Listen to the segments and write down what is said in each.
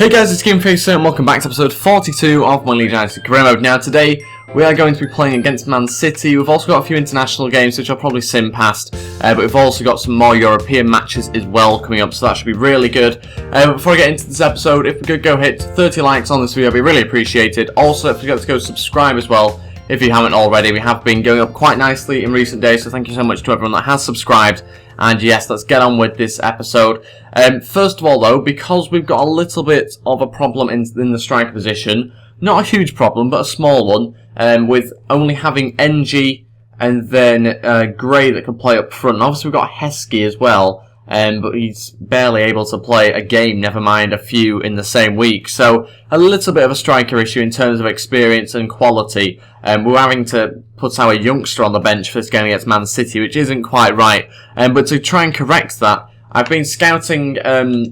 Hey guys, it's Ep42 and welcome back to episode 42 of my Leeds career mode. Now today we are going to be playing against Man City. We've also got a few international games which I'll probably sim past, but we've also got some more European matches as well coming up, so that should be really good. But before I get into this episode, if we could go hit 30 likes on this video, it'd be really appreciated. Also, if you forget to go subscribe as well if you haven't already. We have been going up quite nicely in recent days, so thank you so much to everyone that has subscribed. And yes, let's get on with this episode. First of all though, because we've got a little bit of a problem in the striker position, not a huge problem, but a small one, with only having NG and then Gray that can play up front. And obviously we've got Heskey as well, but he's barely able to play a game, never mind a few in the same week. So a little bit of a striker issue in terms of experience and quality. We're having to put our youngster on the bench for this game against Man City, which isn't quite right. But to try and correct that, I've been scouting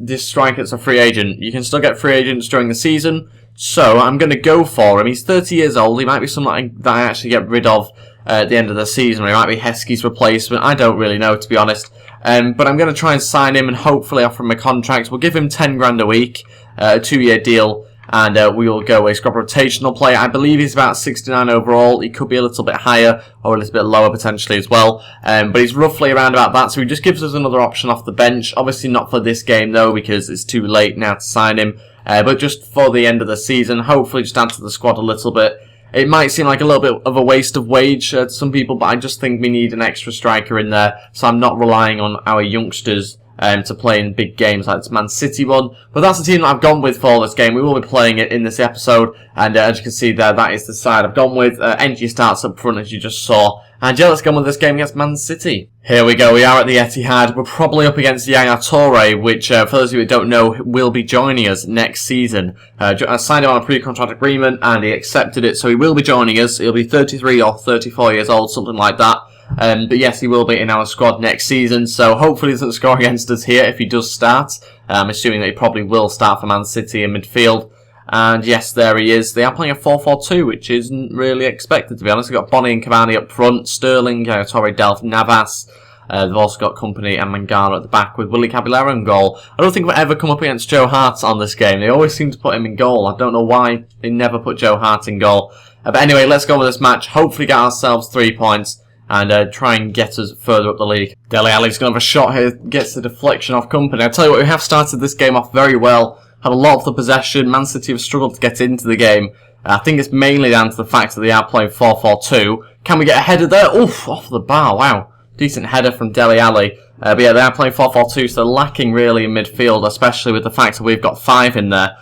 this striker as a free agent. You can still get free agents during the season, so I'm going to go for him. He's 30 years old. He might be something that I actually get rid of at the end of the season. He might be Heskey's replacement. I don't really know, to be honest. But I'm going to try and sign him and hopefully offer him a contract. We'll give him 10 grand a week, a 2-year deal. And we will go a squad rotational player. I believe he's about 69 overall. He could be a little bit higher or a little bit lower potentially as well. But he's roughly around about that. So he just gives us another option off the bench. Obviously not for this game though, because it's too late now to sign him. But just for the end of the season, hopefully just add to the squad a little bit. It might seem like a little bit of a waste of wage to some people, but I just think we need an extra striker in there. So I'm not relying on our youngsters to play in big games like this Man City one. But that's the team that I've gone with for this game. We will be playing it in this episode. And as you can see there, that is the side I've gone with. NG starts up front, as you just saw. And yeah, let's go on with this game against Man City. Here we go. We are at the Etihad. We're probably up against Yaya Toure, which, for those of you who don't know, will be joining us next season. I signed him on a pre-contract agreement, and he accepted it, so he will be joining us. He'll be 33 or 34 years old, something like that. But yes, he will be in our squad next season, so hopefully he doesn't score against us here if he does start. I'm assuming that he probably will start for Man City in midfield. And yes, there he is. They are playing a 4-4-2, which isn't really expected, to be honest. We've got Bonnie and Cavani up front, Sterling, Torre, Delph, Navas. They've also got Company and Mangala at the back with Willy Caballero in goal. I don't think we've ever come up against Joe Hart on this game. They always seem to put him in goal. I don't know why they never put Joe Hart in goal. But anyway, let's go with this match. Hopefully get ourselves 3 points. And try and get us further up the league. Dele Alli's going to have a shot here, gets the deflection off Company. I tell you what, we have started this game off very well. Had a lot of the possession. Man City have struggled to get into the game. I think it's mainly down to the fact that they are playing 4-4-2. Can we get a header there? Oof, off the bar, wow. Decent header from Dele Alli. But yeah, they are playing 4-4-2, so they're lacking really in midfield, especially with the fact that we've got 5 in there.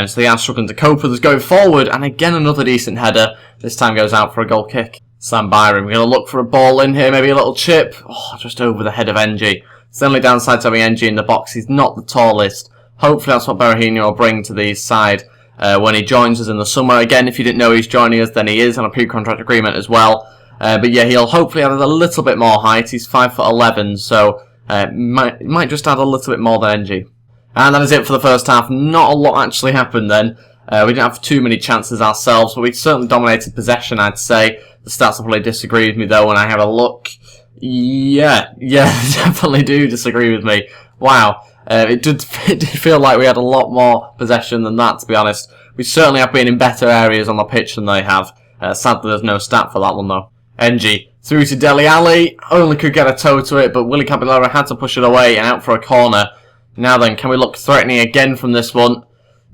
So they are struggling to cope with us going forward. And again, another decent header. This time goes out for a goal kick. Sam Byron, we're going to look for a ball in here, maybe a little chip. Oh, just over the head of NG. It's the only downside to having NG in the box. He's not the tallest. Hopefully that's what Berahino will bring to the side when he joins us in the summer. Again, if you didn't know he's joining us, then he is on a pre-contract agreement as well. But yeah, he'll hopefully add a little bit more height. He's 5'11", so might just add a little bit more than NG. And that is it for the first half. Not a lot actually happened then. We didn't have too many chances ourselves, but we certainly dominated possession, I'd say. The stats will probably disagree with me, though, when I have a look. Yeah, they definitely do disagree with me. Wow. It did feel like we had a lot more possession than that, to be honest. We certainly have been in better areas on the pitch than they have. Sadly, there's no stat for that one, though. NG through to Dele Alli. Only could get a toe to it, but Willy Caballero had to push it away and out for a corner. Now then, can we look threatening again from this one?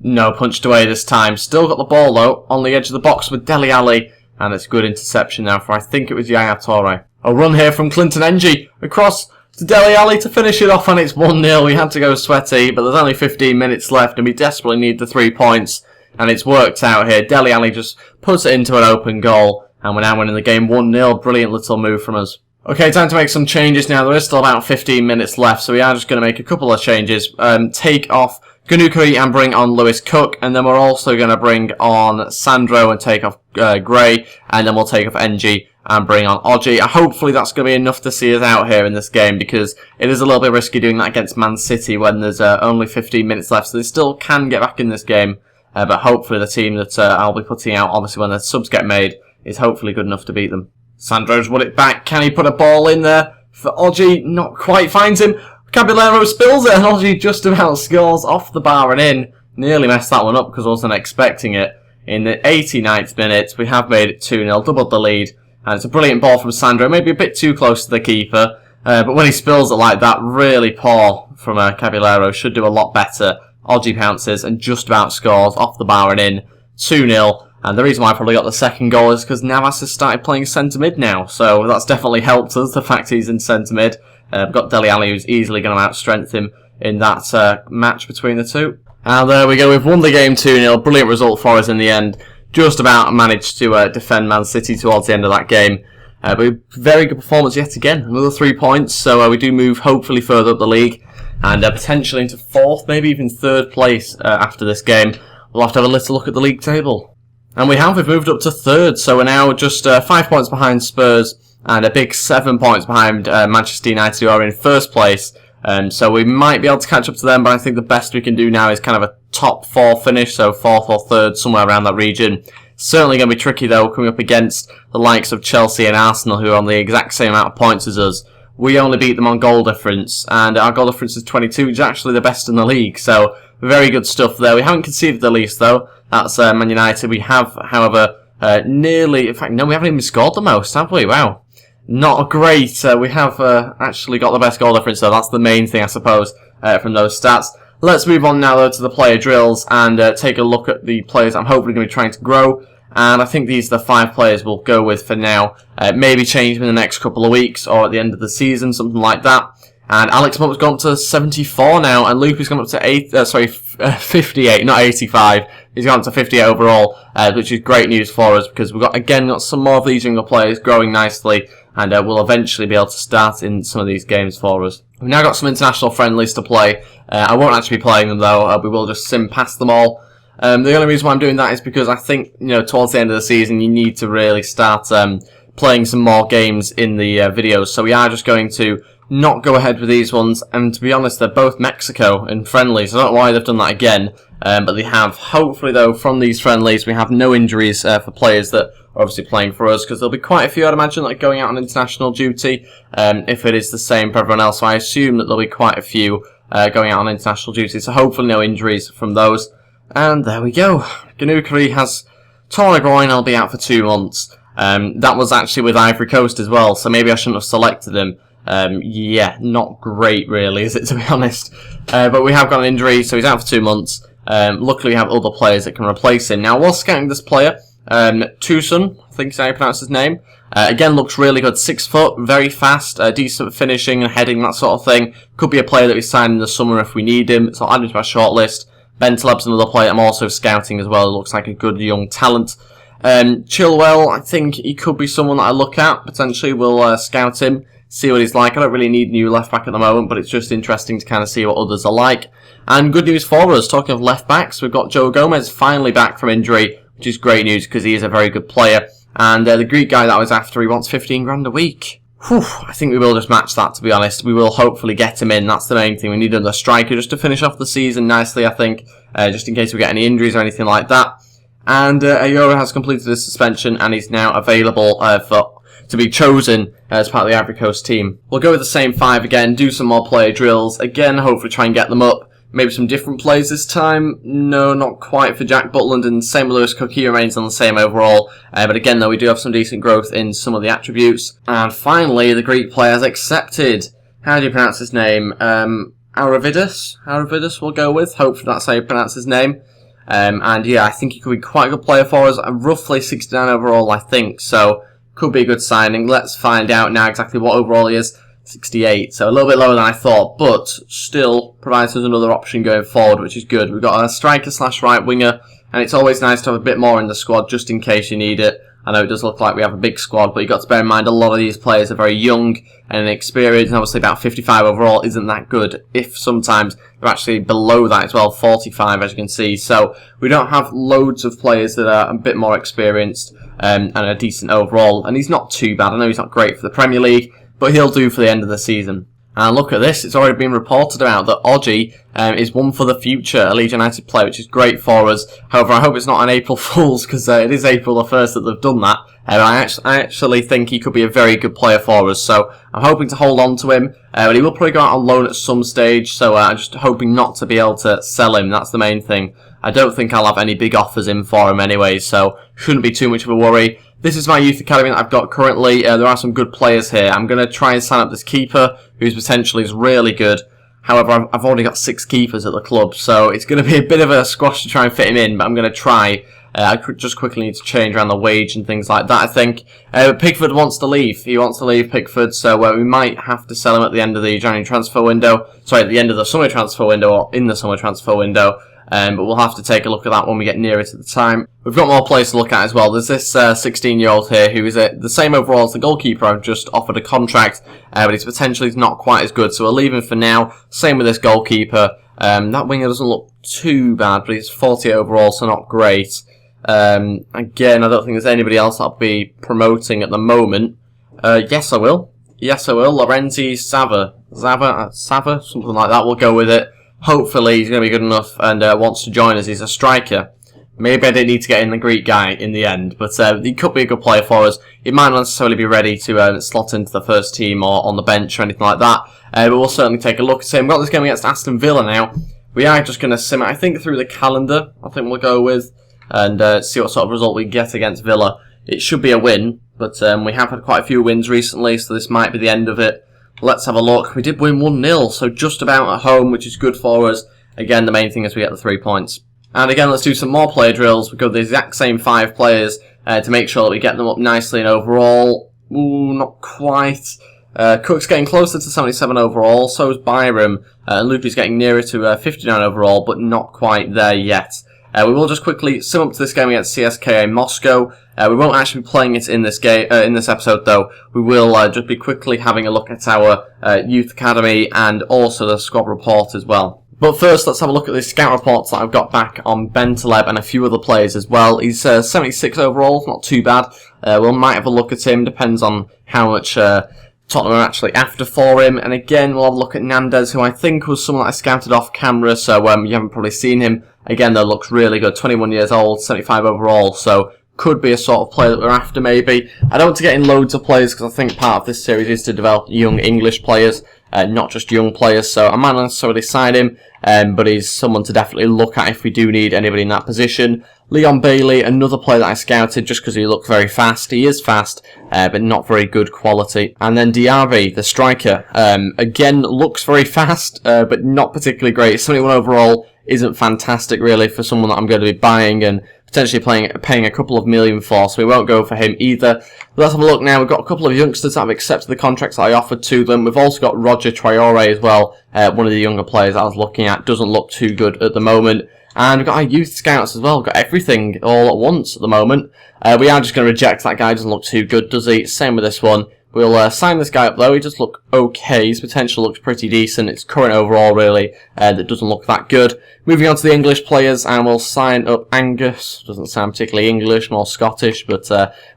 No, punched away this time. Still got the ball, though, on the edge of the box with Dele Alli. And it's good interception now for, I think it was Yaya Toure. A run here from Clinton NG across to Dele Alli to finish it off, and it's 1-0. We had to go sweaty, but there's only 15 minutes left, and we desperately need the 3 points. And it's worked out here. Dele Alli just puts it into an open goal, and we're now winning the game 1-0. Brilliant little move from us. Okay, time to make some changes now. There is still about 15 minutes left, so we are just going to make a couple of changes. Take off Ganukuri and bring on Lewis Cook, and then we're also going to bring on Sandro and take off Gray, and then we'll take off NG and bring on Oji. Hopefully that's going to be enough to see us out here in this game, because it is a little bit risky doing that against Man City when there's only 15 minutes left, so they still can get back in this game, but hopefully the team that I'll be putting out, obviously when the subs get made, is hopefully good enough to beat them. Sandro's won it back. Can he put a ball in there for Oji? Not quite finds him. Caballero spills it, and Oji just about scores off the bar and in. Nearly messed that one up because I wasn't expecting it. In the 89th minute, we have made it 2-0, doubled the lead. And it's a brilliant ball from Sandro, maybe a bit too close to the keeper. But when he spills it like that, really poor from Caballero. Should do a lot better. Oji pounces and just about scores off the bar and in. 2-0. And the reason why I probably got the second goal is because Navas has started playing centre mid now. So that's definitely helped us, the fact he's in centre mid. We've got Dele Alli, who's easily going to outstrength him in that match between the two. And there we go, we've won the game 2-0. Brilliant result for us in the end. Just about managed to defend Man City towards the end of that game. But very good performance yet again. Another 3 points, so we do move hopefully further up the league. And potentially into 4th, maybe even 3rd place after this game. We'll have to have a little look at the league table. And we've moved up to 3rd, so we're now just 5 points behind Spurs and a big 7 points behind Manchester United, who are in 1st place. So we might be able to catch up to them, but I think the best we can do now is kind of a top 4 finish, so 4th or 3rd, somewhere around that region. Certainly going to be tricky though, coming up against the likes of Chelsea and Arsenal, who are on the exact same amount of points as us. We only beat them on goal difference, and our goal difference is 22, which is actually the best in the league, so very good stuff there. We haven't conceded the least though, that's Man United. We have, however, nearly, in fact, no, we haven't even scored the most, have we? Wow. Not great. We have actually got the best goal difference, so that's the main thing, I suppose, from those stats. Let's move on now, though, to the player drills and take a look at the players I'm hopefully going to be trying to grow. And I think these are the 5 players we'll go with for now. Maybe change them in the next couple of weeks or at the end of the season, something like that. And Alex Mump's gone up to 74 now, and Lupe's gone up to 58, not 85. He's gone up to 58 overall, which is great news for us because we've got some more of these younger players growing nicely, and we'll eventually be able to start in some of these games for us. We've now got some international friendlies to play. I won't actually be playing them though. We will just sim past them all. The only reason why I'm doing that is because I think, towards the end of the season, you need to really start playing some more games in the videos. So we are just going to not go ahead with these ones. And to be honest, they're both Mexico and friendlies. I don't know why they've done that again. But they have. Hopefully, though, from these friendlies, we have no injuries for players that are obviously playing for us, because there'll be quite a few, I'd imagine, like going out on international duty, if it is the same for everyone else. So I assume that there'll be quite a few going out on international duty. So hopefully no injuries from those. And there we go. Ganukari has torn a groin. I'll be out for 2 months. That was actually with Ivory Coast as well, so maybe I shouldn't have selected him. Yeah, not great really, is it, to be honest? But we have got an injury, so he's out for 2 months. Luckily we have other players that can replace him. Now, I was scouting this player, Tucson, I think is how you pronounce his name. Again, looks really good. 6 foot, very fast, decent finishing and heading, that sort of thing. Could be a player that we sign in the summer if we need him, so I'll add him to my shortlist. Bentaleb's another player I'm also scouting as well. It looks like a good young talent. Chilwell, I think he could be someone that I look at. Potentially we'll scout him, see what he's like. I don't really need a new left back at the moment, but it's just interesting to kind of see what others are like. And good news for us, talking of left backs, we've got Joe Gomez finally back from injury, which is great news because he is a very good player. And the Greek guy that I was after, he wants 15 grand a week. Whew, I think we will just match that, to be honest. We will hopefully get him in. That's the main thing. We need another striker just to finish off the season nicely, I think, just in case we get any injuries or anything like that. And Ayora has completed his suspension and he's now available to be chosen as part of the Ivory Coast team. We'll go with the same 5 again, do some more player drills. Again, hopefully try and get them up. Maybe some different players this time. No, not quite for Jack Butland, and same with Lewis Cook. He remains on the same overall. But again, though, we do have some decent growth in some of the attributes. And finally, the Greek player has accepted. How do you pronounce his name? Aravidis? Aravidis we'll go with. Hopefully that's how you pronounce his name. And yeah, I think he could be quite a good player for us. Roughly 69 overall, I think. So, could be a good signing. Let's find out now exactly what overall he is. 68, so a little bit lower than I thought, but still provides us another option going forward, which is good. We've got a striker / right winger, and it's always nice to have a bit more in the squad just in case you need it. I know it does look like we have a big squad, but you've got to bear in mind a lot of these players are very young and inexperienced, and obviously about 55 overall isn't that good, if sometimes they're actually below that as well, 45 as you can see. So we don't have loads of players that are a bit more experienced and a decent overall, and he's not too bad. I know he's not great for the Premier League, but he'll do for the end of the season. And look at this, it's already been reported about that Oji is one for the future, a Leeds United player, which is great for us. However, I hope it's not an April Fool's, because it is April the 1st that they've done that. I actually think he could be a very good player for us, so I'm hoping to hold on to him. But he will probably go out on loan at some stage, so I'm just hoping not to be able to sell him, that's the main thing. I don't think I'll have any big offers in for him anyway, so shouldn't be too much of a worry. This is my youth academy that I've got currently. There are some good players here. I'm going to try and sign up this keeper, who's potentially is really good. However, I've already got 6 keepers at the club, so it's going to be a bit of a squash to try and fit him in, but I'm going to try. I just quickly need to change around the wage and things like that, I think. Pickford wants to leave. He wants to leave, Pickford, so we might have to sell him at the end of the January transfer window. Sorry, at the end of the summer transfer window, or in the summer transfer window. But we'll have to take a look at that when we get nearer to the time. We've got more players to look at as well. There's this 16-year-old here who is the same overall as the goalkeeper I've just offered a contract, but he's potentially not quite as good, so we'll leave him for now. Same with this goalkeeper. That winger doesn't look too bad, but he's 40 overall, so not great. Again, I don't think there's anybody else I'll be promoting at the moment. Yes, I will. Yes, I will. Lorenzi Sava, something like that. We'll go with it. Hopefully, he's going to be good enough and wants to join us. He's a striker. Maybe I didn't need to get in the Greek guy in the end, but he could be a good player for us. He might not necessarily be ready to slot into the first team or on the bench or anything like that, but we'll certainly take a look at him. We've got this game against Aston Villa now. We are just going to sim it, I think, through the calendar. I think we'll go with and see what sort of result we get against Villa. It should be a win, but we have had quite a few wins recently, so this might be the end of it. Let's have a look. We did win 1-0, so just about at home, which is good for us. Again, the main thing is we get the 3 points. And again, let's do some more player drills. We've got the exact same 5 players to make sure that we get them up nicely and overall. Ooh, not quite. Cook's getting closer to 77 overall, so is Byram. And Lupi's getting nearer to 59 overall, but not quite there yet. We will just quickly sim up to this game against CSKA Moscow. We won't actually be playing it in this game, in this episode though. We will just be quickly having a look at our youth academy and also the squad report as well. But first, let's have a look at the scout reports that I've got back on Bentaleb and a few other players as well. He's 76 overall, not too bad. We might have a look at him, depends on how much Tottenham are actually after for him. And again, we'll have a look at Nandez, who I think was someone that I scouted off camera, so you haven't probably seen him. Again, though, looks really good. 21 years old, 75 overall, so could be a sort of player that we're after, maybe. I don't want to get in loads of players, because I think part of this series is to develop young English players, not just young players, so I might not necessarily sign him, but he's someone to definitely look at if we do need anybody in that position. Leon Bailey, another player that I scouted just because he looked very fast. He is fast, but not very good quality. And then Diaby, the striker, again, looks very fast, but not particularly great. 71 overall isn't fantastic, really, for someone that I'm going to be buying and potentially paying a couple of million for, so we won't go for him either. But let's have a look now. We've got a couple of youngsters that have accepted the contracts that I offered to them. We've also got Roger Traore as well, one of the younger players I was looking at. Doesn't look too good at the moment. And we've got our youth scouts as well. We've got everything all at once at the moment. We are just going to reject that guy. Doesn't look too good, does he? Same with this one. We'll sign this guy up though. He does look okay. His potential looks pretty decent. It's current overall really that doesn't look that good. Moving on to the English players, and we'll sign up Angus. Doesn't sound particularly English, more Scottish, but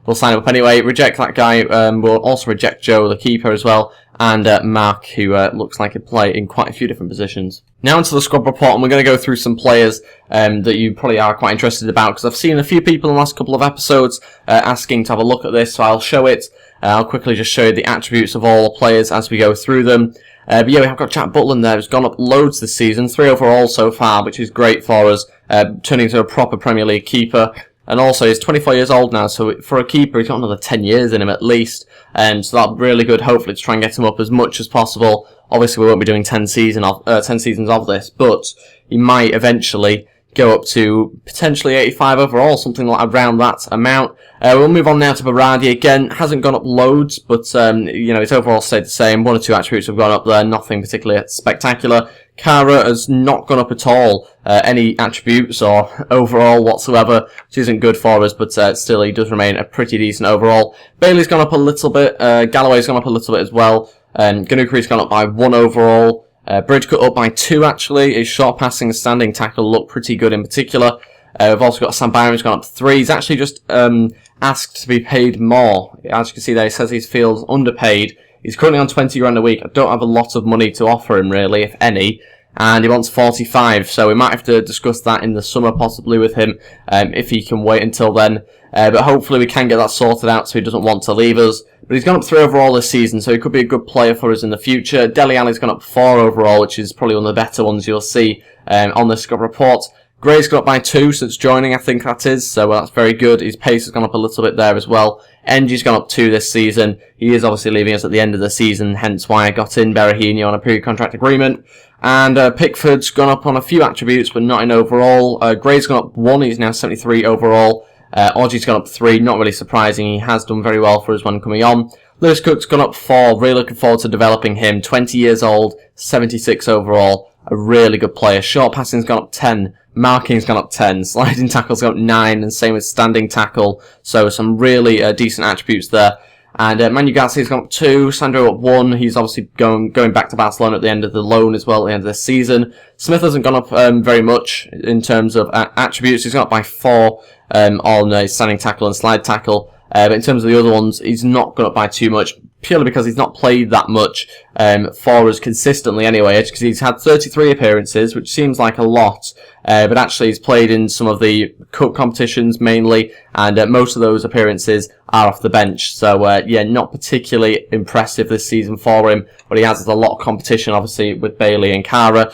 we'll sign him up anyway. Reject that guy. We'll also reject Joe, the keeper, as well, and Mark, who looks like he'll play in quite a few different positions. Now onto the squad report, and we're going to go through some players that you probably are quite interested about, because I've seen a few people in the last couple of episodes asking to have a look at this, so I'll show it. I'll quickly just show you the attributes of all the players as we go through them. But yeah, we have got Jack Butland there, who's gone up loads this season, 3 overall so far, which is great for us, turning into a proper Premier League keeper. And also, he's 24 years old now, so for a keeper, he's got another 10 years in him at least. So that's really good, hopefully, to try and get him up as much as possible. Obviously, we won't be doing 10 seasons of this, but he might eventually go up to potentially 85 overall, something like around that amount. We'll move on now to Berardi again. Hasn't gone up loads, but you know, his overall stayed the same. 1 or 2 attributes have gone up there, nothing particularly spectacular. Kara has not gone up at all, any attributes or overall whatsoever, which isn't good for us, but still he does remain a pretty decent overall. Bailey's gone up a little bit, Galloway's gone up a little bit as well, Ganukri's gone up by 1 overall. Bridgecut up by 2 actually. His short passing and standing tackle look pretty good in particular. We've also got Sam Byram, who's gone up to 3. He's actually just asked to be paid more. As you can see there, he says he feels underpaid. He's currently on 20 grand a week. I don't have a lot of money to offer him really, if any. And he wants 45, so we might have to discuss that in the summer possibly with him, if he can wait until then. But hopefully we can get that sorted out so he doesn't want to leave us. But he's gone up 3 overall this season, so he could be a good player for us in the future. Dele Alli's gone up 4 overall, which is probably one of the better ones you'll see on this squad report. Gray's gone up by 2 since joining, I think that is, so that's very good. His pace has gone up a little bit there as well. NG's gone up 2 this season. He is obviously leaving us at the end of the season, hence why I got in Berahino on a period contract agreement. And Pickford's gone up on a few attributes, but not in overall. Gray's gone up 1, he's now 73 overall. Orji's gone up 3, not really surprising, he has done very well for us when coming on. Lewis Cook's gone up 4, really looking forward to developing him. 20 years old, 76 overall, a really good player. Short passing's gone up 10, marking's gone up 10, sliding tackle's gone up 9, and same with standing tackle. So some really decent attributes there. And Manu Garcia's gone up 2, Sandro up 1, he's obviously going back to Barcelona at the end of the loan as well, at the end of the season. Smith hasn't gone up very much in terms of attributes, he's gone up by 4 on standing tackle and slide tackle. But in terms of the other ones, he's not gone up by too much, purely because he's not played that much for us consistently anyway, because he's had 33 appearances, which seems like a lot, but actually he's played in some of the cup competitions mainly, and most of those appearances are off the bench. So yeah, not particularly impressive this season for him, but he has a lot of competition obviously with Bailey and Cara.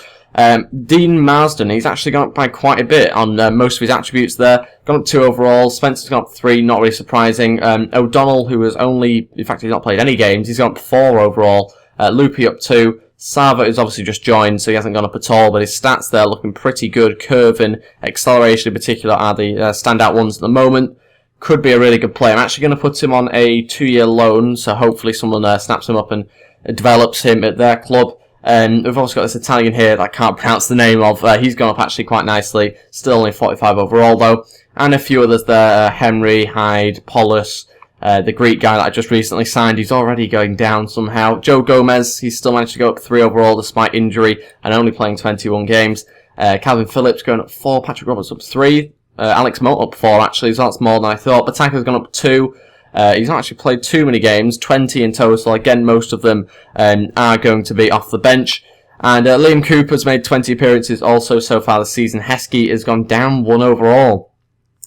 Dean Marsden, he's actually gone up by quite a bit on most of his attributes there. Gone up 2 overall. Spencer's gone up 3, not really surprising. O'Donnell, who has only, in fact, he's not played any games, he's gone up 4 overall. Loopy up 2. Sava is obviously just joined, so he hasn't gone up at all, but his stats there looking pretty good. Curve and acceleration in particular are the standout ones at the moment. Could be a really good player. I'm actually going to put him on a 2-year loan, so hopefully someone snaps him up and develops him at their club. We've also got this Italian here that I can't pronounce the name of. He's gone up actually quite nicely. Still only 45 overall though. And a few others there. Henry, Hyde, Paulus, the Greek guy that I just recently signed. He's already going down somehow. Joe Gomez, he's still managed to go up 3 overall despite injury and only playing 21 games. Calvin Phillips going up 4. Patrick Roberts up 3. Alex Moult up 4 actually, so that's more than I thought. Bataka's gone up 2. He's not actually played too many games, 20 in total. Again, most of them are going to be off the bench. And Liam Cooper's made 20 appearances also so far this season. Heskey has gone down 1 overall.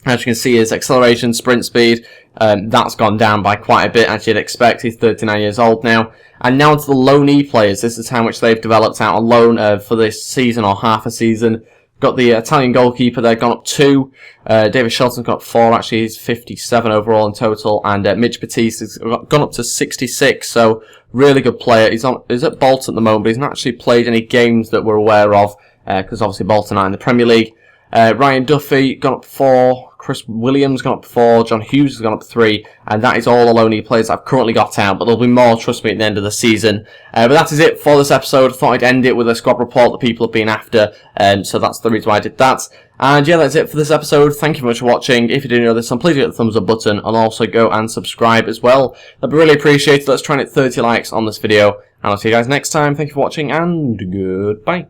As you can see, his acceleration, sprint speed, that's gone down by quite a bit, as you'd expect. He's 39 years old now. And now to the loanee players. This is how much they've developed out on loan for this season or half a season. Got the Italian goalkeeper there, gone up 2. David Shelton's got up 4, actually, he's 57 overall in total. And Mitch Batiste has gone up to 66, so really good player. He's at Bolton at the moment, but he's not actually played any games that we're aware of, because obviously Bolton are in the Premier League. Ryan Duffy, gone up 4. Chris Williams gone up 4, John Hughes has gone up 3, and that is all the loanee players I've currently got out, but there'll be more, trust me, at the end of the season. But that is it for this episode. Thought I'd end it with a squad report that people have been after, so that's the reason why I did that. And yeah, that's it for this episode. Thank you very much for watching. If you did enjoy this one, please hit the thumbs up button, and also go and subscribe as well. That'd be really appreciated. Let's try and hit 30 likes on this video, and I'll see you guys next time. Thank you for watching, and goodbye.